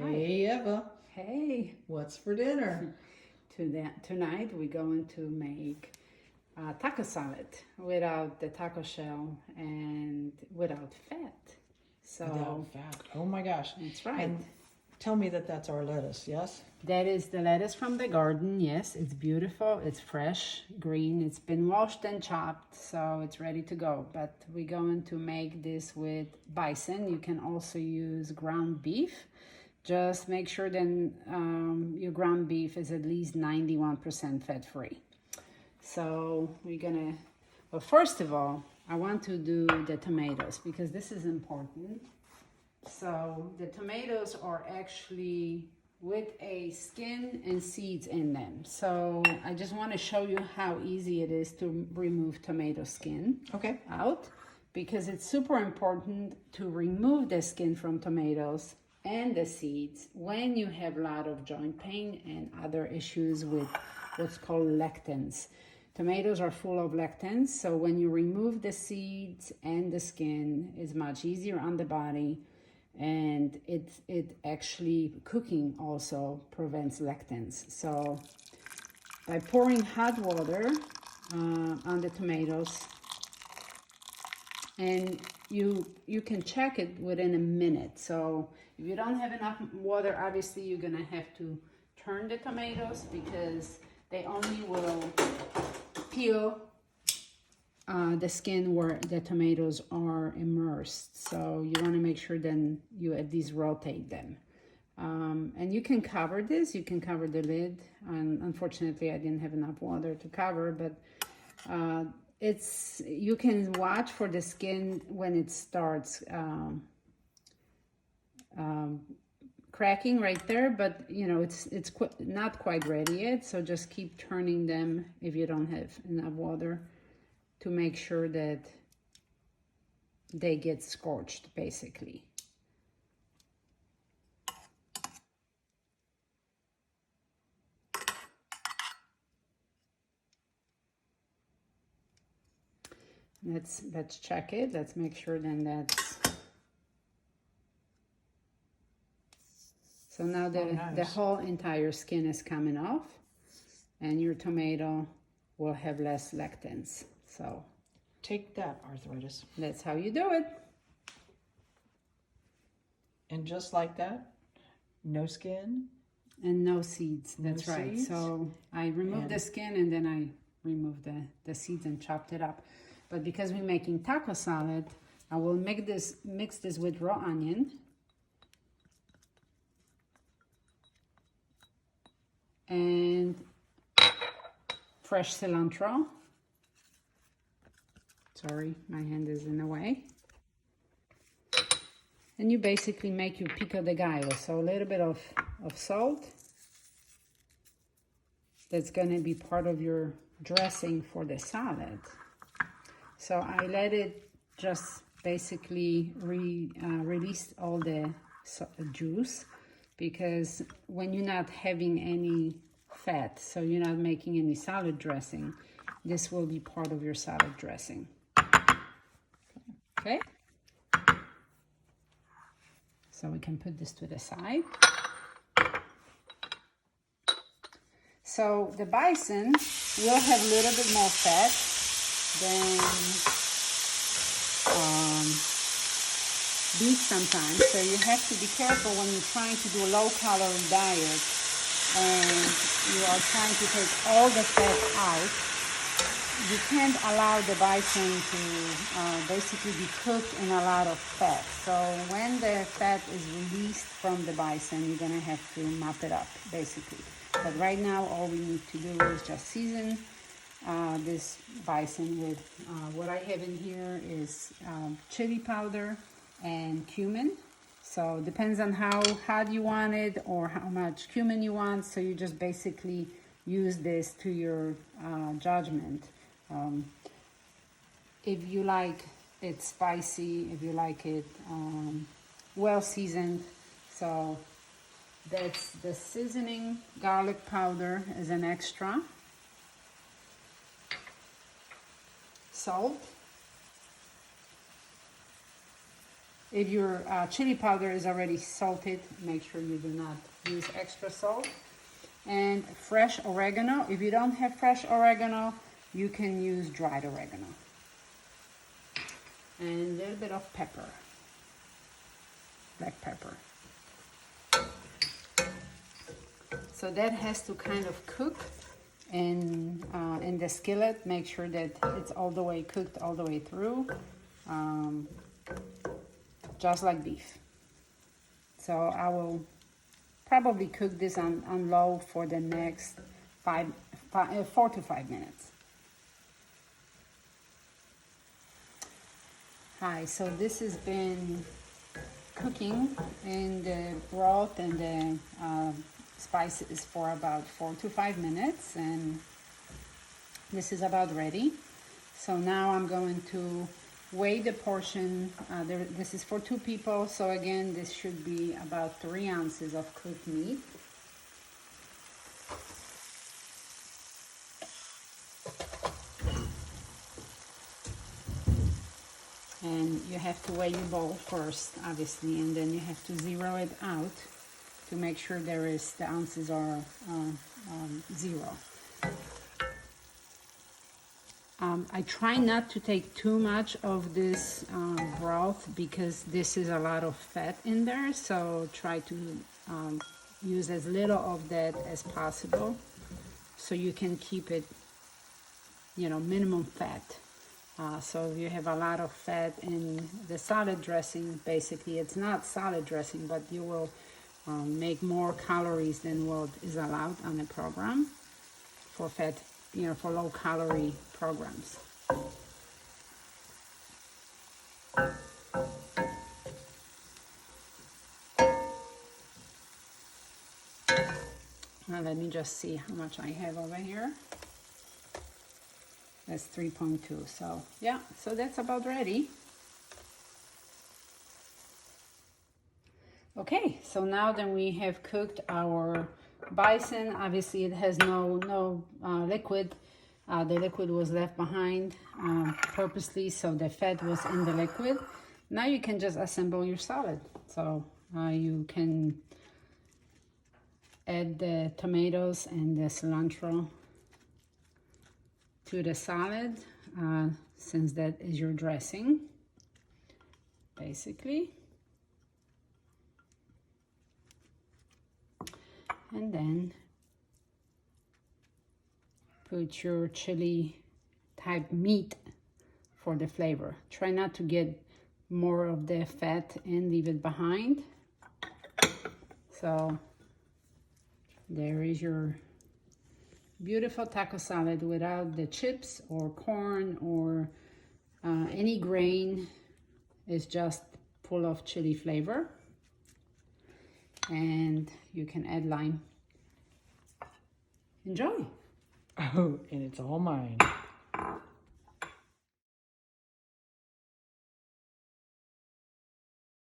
Hey Eva, Hey, what's for dinner? tonight we're going to make taco salad without the taco shell and without fat. Without So fat. Oh my gosh. that's right. And tell me that that's our lettuce, yes? That is the lettuce from the garden. Yes, it's beautiful. It's fresh, green. It's been washed and chopped, so it's ready to go. But we're going to make this with bison. You can also use ground beef. Just make sure then your ground beef is at least 91% fat-free. So we're gonna, well, first of all, I want to do the tomatoes because this is important. So the tomatoes are actually with a skin and seeds in them. So I just want to show you how easy it is to remove tomato skin out, because it's super important to remove the skin from tomatoes and the seeds when you have a lot of joint pain and other issues with what's called lectins. Tomatoes are full of lectins, so when you remove the seeds and the skin, it's much easier on the body. And it actually, cooking also prevents lectins. So by pouring hot water on the tomatoes, and you can check it within a minute. So if you don't have enough water, obviously you're gonna have to turn the tomatoes because they only will peel the skin where the tomatoes are immersed. So you want to make sure then you at least rotate them. And you can cover this, you can cover the lid. And unfortunately I didn't have enough water to cover, but you can watch for the skin when it starts cracking right there, but you know it's not quite ready yet. So just keep turning them if you don't have enough water, to make sure that they get scorched, basically. Let's check it. Let's make sure then that's... So now the whole entire skin is coming off, and your tomato will have less lectins. So take that, arthritis. That's how you do it. And just like that, no skin? And no seeds, that's no right. Seeds. So I removed the skin and then I removed the seeds and chopped it up. But because we're making taco salad, I will mix this with raw onion. And fresh cilantro. Sorry, my hand is in the way. And you basically make your pico de gallo, so a little bit of salt. That's gonna be part of your dressing for the salad. So I let it just basically release all the juice, because when you're not having any fat, so you're not making any salad dressing, this will be part of your salad dressing. Okay? So we can put this to the side. So the bison will have a little bit more fat than beef sometimes. So you have to be careful when you're trying to do a low-calorie diet and you are trying to take all the fat out. You can't allow the bison to basically be cooked in a lot of fat. So when the fat is released from the bison, you're gonna have to mop it up, basically. But right now, all we need to do is just season this bison with what I have in here is chili powder and cumin. So it depends on how hot you want it or how much cumin you want. So you just basically use this to your judgment. If you like it spicy, if you like it well seasoned. So that's the seasoning. Garlic powder is an extra. Salt. If your chili powder is already salted, make sure you do not use extra salt. And fresh oregano. If you don't have fresh oregano, you can use dried oregano. And a little bit of pepper, black pepper. So that has to kind of cook in the skillet. Make sure that it's all the way cooked all the way through, just like beef. So I will probably cook this on low for the next 4 to 5 minutes. Hi, so this has been cooking in the broth and the spices for about 4 to 5 minutes, and this is about ready. So now I'm going to weigh the portion. This is for 2 people, so again, this should be about 3 ounces of cooked meat. And you have to weigh your bowl first, obviously, and then you have to zero it out to make sure the ounces are 0. I try not to take too much of this broth because this is a lot of fat in there, so try to use as little of that as possible so you can keep it, minimum fat. So if you have a lot of fat in the salad dressing, basically it's not salad dressing, but you will make more calories than what is allowed on the program for fat, for low calorie programs. Now let me just see how much I have over here. That's 3.2. So yeah, so that's about ready. Okay, so now then we have cooked our bison. Obviously it has no liquid. The liquid was left behind purposely, so the fat was in the liquid. Now you can just assemble your salad. So you can add the tomatoes and the cilantro to the salad, since that is your dressing, basically. And then put your chili type meat for the flavor. Try not to get more of the fat and leave it behind. So there is your beautiful taco salad without the chips or corn or any grain. It's just full of chili flavor. And you can add lime. Enjoy. Oh, and it's all mine.